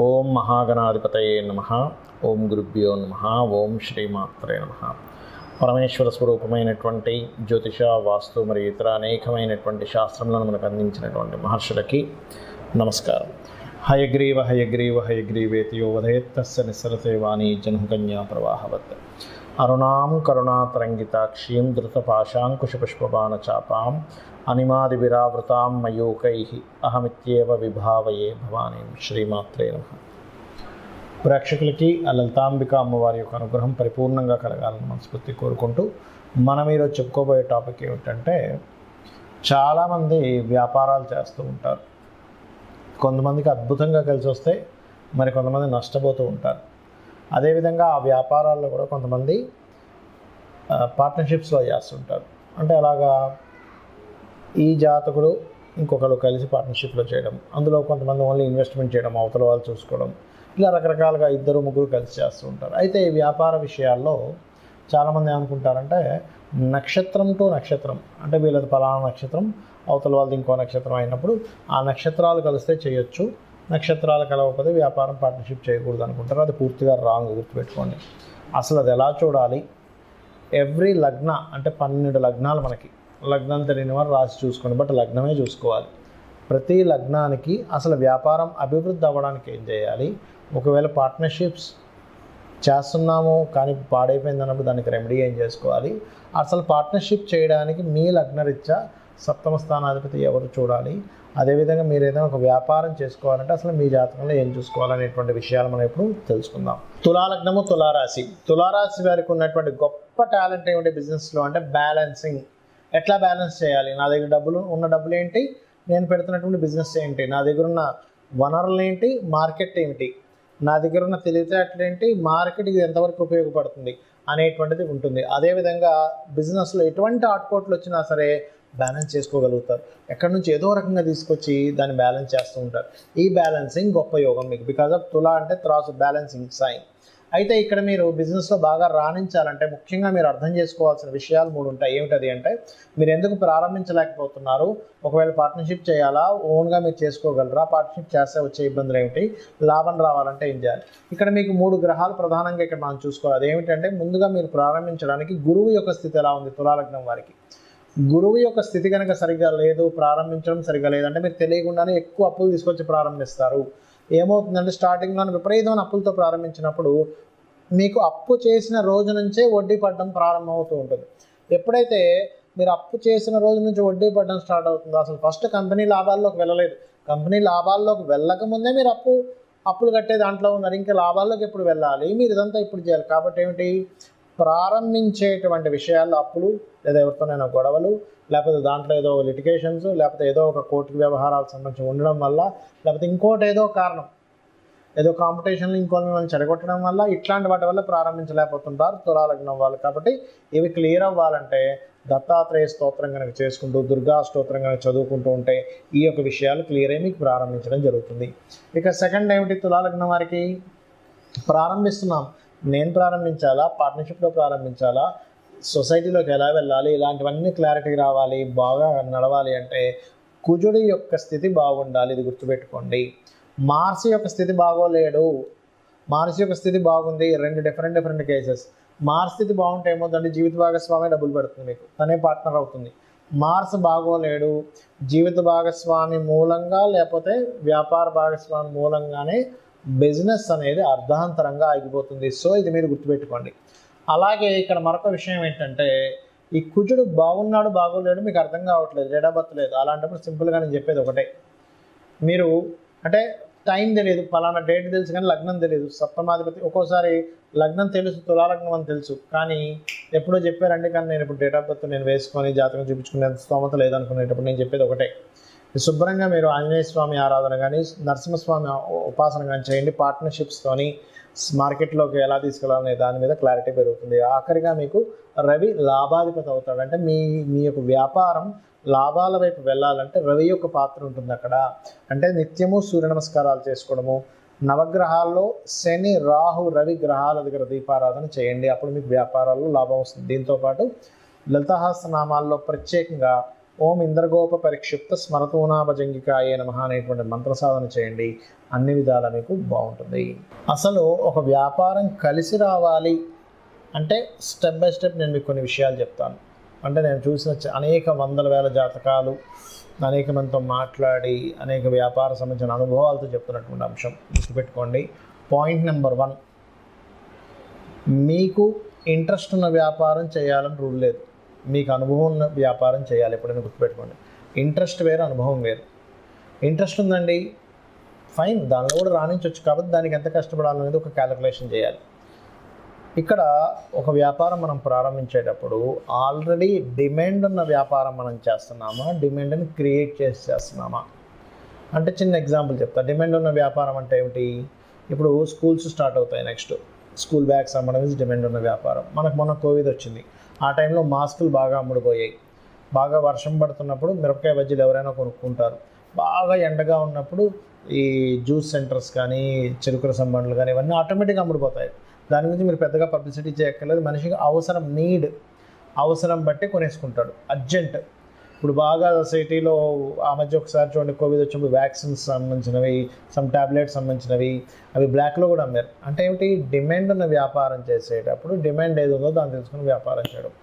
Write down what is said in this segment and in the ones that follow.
ఓం మహాగణాధిపతయే నమః. ఓం గురుభ్యో నమః. ఓం శ్రీమాత్రే నమః. పరమేశ్వర స్వరూపమైనటువంటి జ్యోతిష, వాస్తు మరియు ఇతర అనేకమైనటువంటి శాస్త్రములను మనకు అందించినటువంటి మహర్షులకి నమస్కారం. హయగ్రీవ హయగ్రీవ హయగ్రీవేతియో వదయత్తస్య నిస్సరతే వాణి జన్మకన్యా ప్రవాహవత్. అరుణాం కరుణాతరంగితాక్షీం ధృతపాశాంకుశపుష్పబాణచాపాం అనిమాదివిరావృతాం మయూకైః అహమిత్యేవ విభావయే భవానీం. శ్రీమాత్రే నమః. ప్రేక్షకులకి ఆ లలితాంబిక అమ్మవారి యొక్క అనుగ్రహం పరిపూర్ణంగా కలగాలని మనస్ఫూర్తి కోరుకుంటూ మనం ఈరోజు చెప్పుకోబోయే టాపిక్ ఏమిటంటే, చాలామంది వ్యాపారాలు చేస్తూ ఉంటారు. కొంతమందికి అద్భుతంగా కలిసి వస్తే మరి కొంతమంది నష్టపోతూ ఉంటారు. అదేవిధంగా ఆ వ్యాపారాల్లో కూడా కొంతమంది పార్ట్నర్షిప్స్లో చేస్తుంటారు. అంటే అలాగా ఈ జాతకుడు ఇంకొకరు కలిసి పార్ట్నర్షిప్లో చేయడం, అందులో కొంతమంది ఓన్లీ ఇన్వెస్ట్మెంట్ చేయడం, అవతల వాళ్ళు చూసుకోవడం, ఇలా రకరకాలుగా ఇద్దరు ముగ్గురు కలిసి చేస్తూ ఉంటారు. అయితే ఈ వ్యాపార విషయాల్లో చాలామంది ఏమనుకుంటారంటే, నక్షత్రం టు నక్షత్రం, అంటే వీళ్ళది పలానా నక్షత్రం, అవతల వాళ్ళది ఇంకో నక్షత్రం అయినప్పుడు ఆ నక్షత్రాలు కలిస్తే చేయొచ్చు, నక్షత్రాలు కలవకపోతే వ్యాపారం పార్ట్నర్షిప్ చేయకూడదు అనుకుంటారు. అది పూర్తిగా రాంగ్, గుర్తుపెట్టుకోండి. అసలు అది ఎలా చూడాలి? ఎవ్రీ లగ్న అంటే 12 లగ్నాలు, మనకి లగ్నం తెలియని వారు రాసి చూసుకోండి, బట్ లగ్నమే చూసుకోవాలి. ప్రతి లగ్నానికి అసలు వ్యాపారం అభివృద్ధి అవ్వడానికి ఏం చేయాలి, ఒకవేళ పార్ట్నర్షిప్స్ చేస్తున్నాము కానీ పాడైపోయింది అన్నప్పుడు దానికి రెమెడీ ఏం చేసుకోవాలి, అసలు పార్ట్నర్షిప్ చేయడానికి మీ లగ్నరీత్యా సప్తమ స్థానాధిపతి ఎవరు చూడాలి, అదేవిధంగా మీరు ఏదైనా ఒక వ్యాపారం చేసుకోవాలంటే అసలు మీ జాతకంలో ఏం చూసుకోవాలనేటువంటి విషయాలు మనం ఇప్పుడు తెలుసుకుందాం. తులాలగ్నము, తులారాశి. తులారాశి వారికి ఉన్నటువంటి గొప్ప టాలెంట్ ఏమిటి బిజినెస్లో అంటే బ్యాలెన్సింగ్. ఎట్లా బ్యాలెన్స్ చేయాలి? నా దగ్గర డబ్బులు ఏంటి, నేను పెడుతున్నటువంటి బిజినెస్ ఏంటి, నా దగ్గర ఉన్న వనరులు ఏంటి, మార్కెట్ ఏమిటి, నా దగ్గర ఉన్న తెలివితేటలు ఏంటి, మార్కెట్ ఇది ఎంతవరకు ఉపయోగపడుతుంది అనేటువంటిది ఉంటుంది. అదేవిధంగా బిజినెస్లో ఎటువంటి ఆటుపోట్లు వచ్చినా సరే బ్యాలెన్స్ చేసుకోగలుగుతారు. ఎక్కడి నుంచి ఏదో రకంగా తీసుకొచ్చి దాన్ని బ్యాలెన్స్ చేస్తూ ఉంటారు. ఈ బ్యాలెన్సింగ్ గొప్ప యోగం మీకు. బికాజ్ ఆఫ్ తులా అంటే త్రాసు, బ్యాలెన్సింగ్ సైన్. అయితే ఇక్కడ మీరు బిజినెస్లో బాగా రాణించాలంటే ముఖ్యంగా మీరు అర్థం చేసుకోవాల్సిన విషయాలు 3 ఉంటాయి. ఏమిటది అంటే, మీరు ఎందుకు ప్రారంభించలేకపోతున్నారు, ఒకవేళ పార్ట్నర్షిప్ చేయాలా, ఓన్గా మీరు చేసుకోగలరా, పార్ట్నర్షిప్ చేస్తే వచ్చే ఇబ్బందులు ఏమిటి, లాభం రావాలంటే ఏం చేయాలి. ఇక్కడ మీకు 3 గ్రహాలు ప్రధానంగా ఇక్కడ మనం చూసుకోవాలి. అదేమిటంటే, ముందుగా మీరు ప్రారంభించడానికి గురువు యొక్క స్థితి ఎలా ఉంది తులాలగ్నం వారికి. గురువు యొక్క స్థితి కనుక సరిగ్గా లేదు, ప్రారంభించడం సరిగ్గా లేదంటే మీరు తెలియకుండానే ఎక్కువ అప్పులు తీసుకొచ్చి ప్రారంభిస్తారు. ఏమవుతుందంటే, స్టార్టింగ్లో విపరీతమైన అప్పులతో ప్రారంభించినప్పుడు మీకు అప్పు చేసిన రోజు నుంచే వడ్డీ పడడం ప్రారంభమవుతూ ఉంటుంది. ఎప్పుడైతే మీరు అప్పు చేసిన రోజు నుంచి వడ్డీ పడడం స్టార్ట్ అవుతుందో, అసలు ఫస్ట్ కంపెనీ లాభాల్లోకి వెళ్ళలేదు, కంపెనీ లాభాల్లోకి వెళ్ళకముందే మీరు అప్పులు కట్టే దాంట్లో ఉన్నారు. ఇంకా లాభాల్లోకి ఎప్పుడు వెళ్ళాలి, మీరు ఇదంతా ఇప్పుడు చేయాలి. కాబట్టి ఏమిటి, ప్రారంభించేటువంటి విషయాల్లో అప్పులు, లేదా ఎవరితోనైనా గొడవలు, లేకపోతే దాంట్లో ఏదో లిటిగేషన్స్, లేకపోతే ఏదో ఒక కోర్టు వ్యవహారాలకు సంబంధించి ఉండడం వల్ల, లేకపోతే ఇంకోటి ఏదో కారణం, ఏదో కాంపిటీషన్లో ఇంకోటి మిమ్మల్ని చెడగొట్టడం వల్ల, ఇట్లాంటి వాటి వల్ల ప్రారంభించలేకపోతుంటారు తులాలగ్నం వాళ్ళు. కాబట్టి ఇవి క్లియర్ అవ్వాలంటే దత్తాత్రేయ స్తోత్రం కనుక చేసుకుంటూ, దుర్గా స్తోత్రం కనుక చదువుకుంటూ ఉంటే ఈ యొక్క విషయాలు క్లియర్ అయ్యి మీకు ప్రారంభించడం జరుగుతుంది. ఇక సెకండ్ ఏమిటి, తులాలగ్నం వారికి ప్రారంభిస్తున్నాం, నేను ప్రారంభించాలా, పార్ట్నర్షిప్లో ప్రారంభించాలా, సొసైటీలోకి ఎలా వెళ్ళాలి, ఇలాంటివన్నీ క్లారిటీ రావాలి, బాగా నడవాలి అంటే కుజుడి యొక్క స్థితి బాగుండాలి. ఇది గుర్తుపెట్టుకోండి. మార్స్ యొక్క స్థితి బాగోలేడు, మార్స్ యొక్క స్థితి బాగుంది. 2 డిఫరెంట్ కేసెస్. మార్స్ స్థితి బాగుంటే ఏమవుతుందంటే, జీవిత భాగస్వామి డబ్బులు పెడుతుంది మీకు, తనే పార్ట్నర్ అవుతుంది. మార్స్ బాగోలేడు, జీవిత భాగస్వామి మూలంగా లేకపోతే వ్యాపార భాగస్వామి మూలంగానే బిజినెస్ అనేది అర్ధాంతరంగా ఆగిపోతుంది. సో ఇది మీరు గుర్తుపెట్టుకోండి. అలాగే ఇక్కడ మరొక విషయం ఏంటంటే, ఈ కుజుడు బాగున్నాడు బాగోలేడు మీకు అర్థం కావట్లేదు, డేట్ ఆఫ్ బర్త్ లేదు. అలాంటప్పుడు సింపుల్గా నేను చెప్పేది ఒకటే, మీరు అంటే టైం తెలియదు, ఫలానా డేట్ తెలుసు కానీ లగ్నం తెలియదు. సప్తమాధిపతి ఒక్కోసారి లగ్నం తెలుసు, తులాలగ్నం అని తెలుసు, కానీ ఎప్పుడో చెప్పారంటే, కానీ నేను ఇప్పుడు డేట్ ఆఫ్ బర్త్ నేను వేసుకొని జాతకం చూపించుకునేంత స్తోమత లేదనుకునేటప్పుడు నేను చెప్పేది ఒకటే, శుభ్రంగా మీరు ఆంజనేయ స్వామి ఆరాధన కానీ, నరసింహస్వామి ఉపాసన కానీ చేయండి. పార్ట్నర్షిప్స్తోని మార్కెట్లోకి ఎలా తీసుకెళ్ళాలనే దాని మీద క్లారిటీ పెరుగుతుంది. ఆఖరిగా మీకు రవి లాభాధిపతి అవుతాడు. అంటే మీ యొక్క వ్యాపారం లాభాల వైపు వెళ్ళాలంటే రవి యొక్క పాత్ర ఉంటుంది అక్కడ. అంటే నిత్యము సూర్య నమస్కారాలు చేసుకోవడము, నవగ్రహాల్లో శని, రాహు, రవి గ్రహాల దగ్గర దీపారాధన చేయండి. అప్పుడు మీకు వ్యాపారాల్లో లాభం వస్తుంది. దీంతోపాటు లలితాసహస్రనామాల్లో ప్రత్యేకంగా ఓం ఇంద్రగోప పరిక్షిప్త స్మరతూనాభజంగికాయే నమః అనేటువంటి మంత్ర సాధన చేయండి. అన్ని విధాల మీకు బాగుంటుంది. అసలు ఒక వ్యాపారం కలిసి రావాలి అంటే స్టెప్ బై స్టెప్ నేను మీకు కొన్ని విషయాలు చెప్తాను. అంటే నేను చూసిన అనేక వందల వేల జాతకాలు, అనేక మందితో మాట్లాడి అనేక వ్యాపార సంబంధించిన అనుభవాలతో చెప్తున్నటువంటి అంశం గుర్తుపెట్టుకోండి. పాయింట్ నెంబర్ 1, మీకు ఇంట్రెస్ట్ ఉన్న వ్యాపారం చేయాలని రూల్ లేదు. మీకు అనుభవం ఉన్న వ్యాపారం చేయాలి. ఎప్పుడైనా గుర్తుపెట్టుకోండి. ఇంట్రెస్ట్ వేరు, అనుభవం వేరు. ఇంట్రెస్ట్ ఉందండి, ఫైన్, దానిలో కూడా రాణించవచ్చు. కాబట్టి దానికి ఎంత కష్టపడాలనేది ఒక క్యాలిక్యులేషన్ చేయాలి. ఇక్కడ ఒక వ్యాపారం మనం ప్రారంభించేటప్పుడు ఆల్రెడీ డిమాండ్ ఉన్న వ్యాపారం మనం చేస్తున్నామా, డిమాండ్ని క్రియేట్ చేస్తున్నామా అంటే చిన్న ఎగ్జాంపుల్ చెప్తా. డిమాండ్ ఉన్న వ్యాపారం అంటే ఏమిటి? ఇప్పుడు స్కూల్స్ స్టార్ట్ అవుతాయి. నెక్స్ట్ స్కూల్ బ్యాగ్స్ అమ్మడం ఇస్ డిమాండ్ ఉన్న వ్యాపారం. మనకు మొన్న కోవిడ్ వచ్చింది. ఆ టైంలో మాస్కులు బాగా అమ్ముడుపోయాయి. బాగా వర్షం పడుతున్నప్పుడు మిరపకాయ బజ్జీలు ఎవరైనా కొనుక్కుంటారు. బాగా ఎండగా ఉన్నప్పుడు ఈ జ్యూస్ సెంటర్స్ కానీ, చెరుకు రసం బండ్లు కానీ ఇవన్నీ ఆటోమేటిక్గా అమ్ముడుపోతాయి. దాని గురించి మీరు పెద్దగా పబ్లిసిటీ చేయక్కర్లేదు. మనిషికి అవసరం, అవసరం బట్టి కొనేసుకుంటాడు. అర్జెంట్. ఇప్పుడు బాగా సిటీలో ఆ మధ్య ఒకసారి చూడండి, కోవిడ్ వచ్చినప్పుడు వ్యాక్సిన్స్ సంబంధించినవి, సమ్ టాబ్లెట్స్ సంబంధించినవి అవి బ్లాక్లో కూడా అమ్మారు. అంటే ఏమిటి? డిమాండ్ ఉన్న వ్యాపారం చేసేటప్పుడు డిమాండ్ ఏది ఉందో దాన్ని తెలుసుకుని వ్యాపారం చేయడం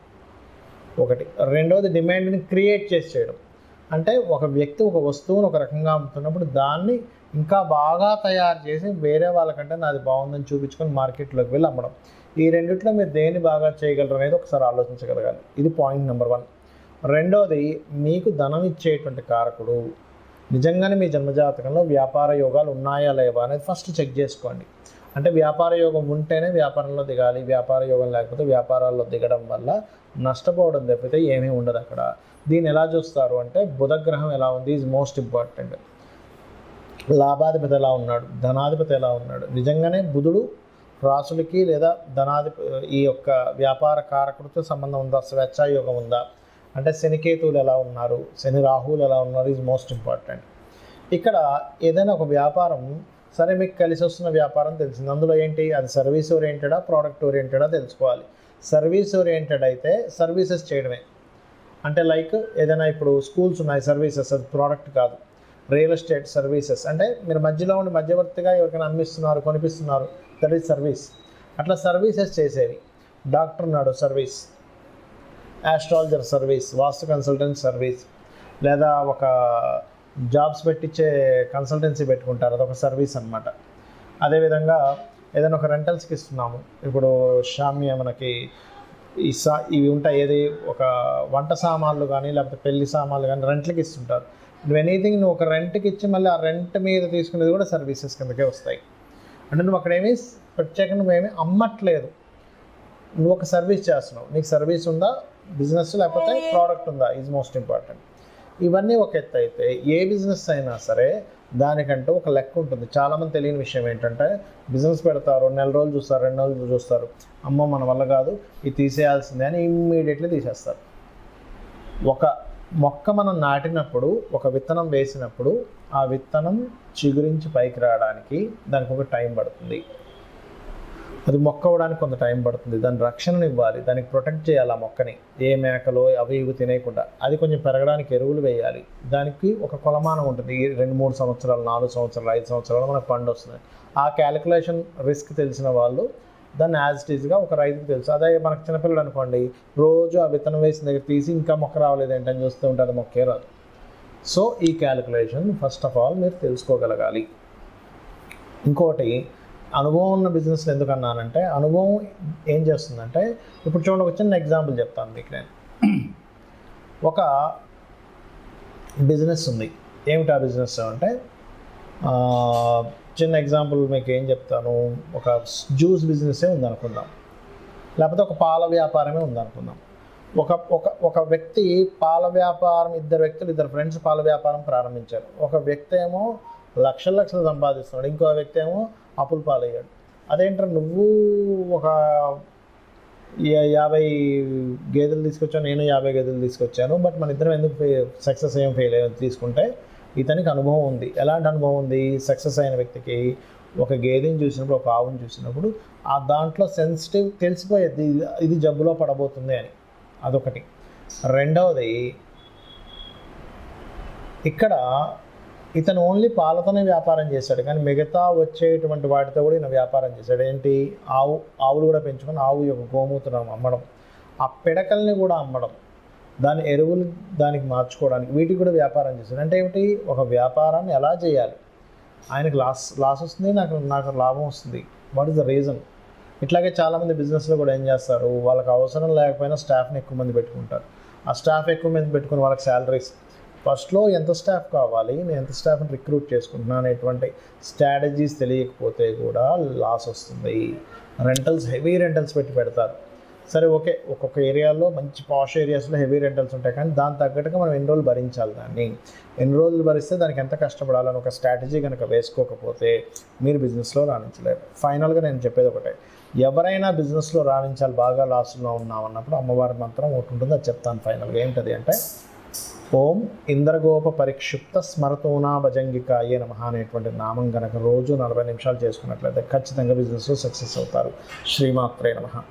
ఒకటి. రెండవది డిమాండ్ని క్రియేట్ చేసి చేయడం. అంటే ఒక వ్యక్తి ఒక వస్తువును ఒక రకంగా అమ్ముతున్నప్పుడు దాన్ని ఇంకా బాగా తయారు చేసి వేరే వాళ్ళకంటే నాది బాగుందని చూపించుకొని మార్కెట్లోకి వెళ్ళి అమ్మడం. ఈ రెండిట్లో మీరు దేన్ని బాగా చేయగలరు అనేది ఒకసారి ఆలోచించగలగాలి. ఇది పాయింట్ నెంబర్ 1. రెండోది, మీకు ధనం ఇచ్చేటువంటి కారకుడు నిజంగానే మీ జన్మజాతకంలో వ్యాపార యోగాలు ఉన్నాయా లేవా అనేది ఫస్ట్ చెక్ చేసుకోండి. అంటే వ్యాపార యోగం ఉంటేనే వ్యాపారంలో దిగాలి. వ్యాపార యోగం లేకపోతే వ్యాపారాల్లో దిగడం వల్ల నష్టపోవడం తప్పితే ఏమీ ఉండదు అక్కడ. దీన్ని ఎలా చూస్తారు అంటే బుధగ్రహం ఎలా ఉంది ఈజ్ మోస్ట్ ఇంపార్టెంట్. లాభాధిపతి ఎలా ఉన్నాడు, ధనాధిపతి ఎలా ఉన్నాడు. నిజంగానే బుధుడు రాసులకి లేదా ఈ యొక్క వ్యాపార కారకుడితో సంబంధం ఉందా, స్వేచ్ఛాయోగం ఉందా, అంటే శనికేతువులు ఎలా ఉన్నారు, శని రాహువులు ఎలా ఉన్నారు ఈజ్ మోస్ట్ ఇంపార్టెంట్. ఇక్కడ ఏదైనా ఒక వ్యాపారం సరే మీకు కలిసి వస్తున్న వ్యాపారం తెలిసింది. అందులో ఏంటి, అది సర్వీస్ ఓరియంటెడా ప్రోడక్ట్ ఓరియంటెడా తెలుసుకోవాలి. సర్వీస్ ఓరియంటెడ్ అయితే సర్వీసెస్ చేయడమే. అంటే లైక్ ఏదైనా ఇప్పుడు స్కూల్స్ ఉన్నాయి, సర్వీసెస్, అది ప్రోడక్ట్ కాదు. రియల్ ఎస్టేట్ సర్వీసెస్ అంటే మీరు మధ్యలో ఉండి మధ్యవర్తిగా ఎవరికైనా అమ్మిస్తున్నారు, కొనిపిస్తున్నారు, దట్ ఈజ్ సర్వీస్. అట్లా సర్వీసెస్ చేసేవి. డాక్టర్ ఉన్నాడు, సర్వీస్. ఆస్ట్రాలజర్ సర్వీస్, వాస్తు కన్సల్టెంట్ సర్వీస్, లేదా ఒక జాబ్స్ పెట్టించే కన్సల్టెన్సీ పెట్టుకుంటారు, అదొక సర్వీస్ అనమాట. అదేవిధంగా ఏదైనా ఒక రెంటల్స్కి ఇస్తున్నాము. ఇప్పుడు షామ్య మనకి ఇవి ఉంటాయి, ఏది ఒక వంట సామాన్లు కానీ లేకపోతే పెళ్లి సామాన్లు కానీ రెంట్లకి ఇస్తుంటారు. నువ్వు ఎనీథింగ్ నువ్వు ఒక రెంట్కి ఇచ్చి మళ్ళీ ఆ రెంట్ మీద తీసుకునేది కూడా సర్వీసెస్ కిందకే వస్తాయి. అంటే నువ్వు అక్కడేమీ ప్రత్యేకంగా నువ్వేమీ అమ్మట్లేదు, నువ్వు ఒక సర్వీస్ చేస్తున్నావు. నీకు సర్వీస్ ఉందా, బిజినెస్ లేకపోతే ప్రోడక్ట్ ఉందా ఈజ్ మోస్ట్ ఇంపార్టెంట్. ఇవన్నీ ఒక ఎత్తు అయితే ఏ బిజినెస్ అయినా సరే దానికంటూ ఒక లెక్క ఉంటుంది. చాలామంది తెలియని విషయం ఏంటంటే బిజినెస్ పెడతారు, నెల రోజులు చూస్తారు, 2 నెలలు చూస్తారు, అమ్మో మన వల్ల కాదు ఇది తీసేయాల్సిందే అని ఇమ్మీడియట్లీ తీసేస్తారు. ఒక మొక్క మనం నాటినప్పుడు, ఒక విత్తనం వేసినప్పుడు ఆ విత్తనం చిగురించి పైకి రావడానికి దానికి ఒక టైం పడుతుంది. అది మొక్క అవ్వడానికి కొంత టైం పడుతుంది. దాని రక్షణను ఇవ్వాలి, దానికి ప్రొటెక్ట్ చేయాలి. ఆ మొక్కని ఏ మేకలో అవి ఇవి తినేయకుండా అది కొంచెం పెరగడానికి ఎరువులు వేయాలి. దానికి ఒక కొలమానం ఉంటుంది. 2-3 సంవత్సరాలు, 4 సంవత్సరాలు, 5 సంవత్సరాలు మనకు పండు వస్తుంది. ఆ క్యాలిక్యులేషన్ రిస్క్ తెలిసిన వాళ్ళు దాన్ని యాజ్ ఇట్ ఈజ్గా ఒక రైతుకు తెలుసు. అదే మనకు చిన్నపిల్లలు అనుకోండి, రోజు ఆ విత్తనం వేసిన దగ్గర తీసి ఇంకా మొక్క రావలేదు ఏంటని చూస్తూ ఉంటుంది, మొక్కే రాదు. సో ఈ క్యాలిక్యులేషన్ ఫస్ట్ ఆఫ్ ఆల్ మీరు తెలుసుకోగలగాలి. ఇంకోటి, అనుభవం ఉన్న బిజినెస్లు ఎందుకు అన్నానంటే, అనుభవం ఏం చేస్తుందంటే, ఇప్పుడు చూడండి ఒక చిన్న ఎగ్జాంపుల్ చెప్తాను మీకు నేను. ఒక బిజినెస్ ఉంది. ఏమిటి ఆ బిజినెస్ అంటే, చిన్న ఎగ్జాంపుల్ మీకు ఏం చెప్తాను, ఒక జ్యూస్ బిజినెస్సే ఉందనుకుందాం, లేకపోతే ఒక పాల వ్యాపారమే ఉందనుకుందాం. ఒక వ్యక్తి పాల వ్యాపారం, ఇద్దరు ఫ్రెండ్స్ పాల వ్యాపారం ప్రారంభించారు. ఒక వ్యక్తి ఏమో లక్షలు సంపాదిస్తున్నాడు, ఇంకో వ్యక్తి ఏమో అప్పుల పాలయ్యాడు. అదేంటారు, నువ్వు ఒక 50 గేదెలు తీసుకొచ్చాను, నేను 50 గేదెలు తీసుకొచ్చాను, బట్ మన ఇద్దరం ఎందుకు సక్సెస్ ఫెయిల్ అయ్యేది తీసుకుంటే, ఇతనికి అనుభవం ఉంది. ఎలాంటి అనుభవం ఉంది? సక్సెస్ అయిన వ్యక్తికి ఒక గేదెని చూసినప్పుడు, ఒక ఆవుని చూసినప్పుడు ఆ దాంట్లో సెన్సిటివ్ తెలిసిపోయేది, ఇది జబ్బులో పడబోతుంది అని. అదొకటి. రెండవది, ఇక్కడ ఇతను ఓన్లీ పాలతోనే వ్యాపారం చేశాడు, కానీ మిగతా వచ్చేటువంటి వాటితో కూడా ఈయన వ్యాపారం చేశాడు. ఏంటి, ఆవులు కూడా పెంచుకొని ఆవు యొక్క గోమూత్రం అమ్మడం, ఆ పిడకల్ని కూడా అమ్మడం, దాని ఎరువులు దానికి మార్చుకోవడానికి, వీటికి కూడా వ్యాపారం చేశాడు. అంటే ఏమిటి, ఒక వ్యాపారాన్ని ఎలా చేయాలి, ఆయనకు లాస్ వస్తుంది, నాకు లాభం వస్తుంది, వాట్ ఈస్ ద రీజన్. ఇట్లాగే చాలామంది బిజినెస్లో కూడా ఏం చేస్తారు, వాళ్ళకి అవసరం లేకపోయినా స్టాఫ్ని ఎక్కువ మంది పెట్టుకుంటారు. ఆ స్టాఫ్ ఎక్కువ మంది పెట్టుకుని వాళ్ళకి శాలరీస్, ఫస్ట్లో ఎంత స్టాఫ్ కావాలి, నేను ఎంత స్టాఫ్ని రిక్రూట్ చేసుకుంటున్నాను అనేటువంటి స్ట్రాటజీస్ తెలియకపోతే కూడా లాస్ వస్తుంది. హెవీ రెంటల్స్ పెడతారు. సరే ఓకే, ఒక్కొక్క ఏరియాలో మంచి పాష్ ఏరియాస్లో హెవీ రెంటల్స్ ఉంటాయి, కానీ దాని తగ్గట్టుగా మనం ఎన్ని రోజులు భరించాలి, ఎన్ని రోజులు భరిస్తే దానికి ఎంత కష్టపడాలని ఒక స్ట్రాటజీ కనుక వేసుకోకపోతే మీరు బిజినెస్లో రాణించలేరు. ఫైనల్గా నేను చెప్పేది ఒకటే, ఎవరైనా బిజినెస్లో రాణించాలి, బాగా లాస్లో ఉన్నామన్నప్పుడు అమ్మవారి మంత్రం ఒకటి ఉంటుంది, అది చెప్తాను ఫైనల్గా. ఏంటది అంటే, ఓం ఇంద్రగోప పరిక్షిప్త స్మరతోనా భజంగికాయే నమః అనేటువంటి నామం కనుక రోజు 40 నిమిషాలు చేసుకున్నట్లయితే ఖచ్చితంగా బిజినెస్లో సక్సెస్ అవుతారు. శ్రీమాత్రే నమః.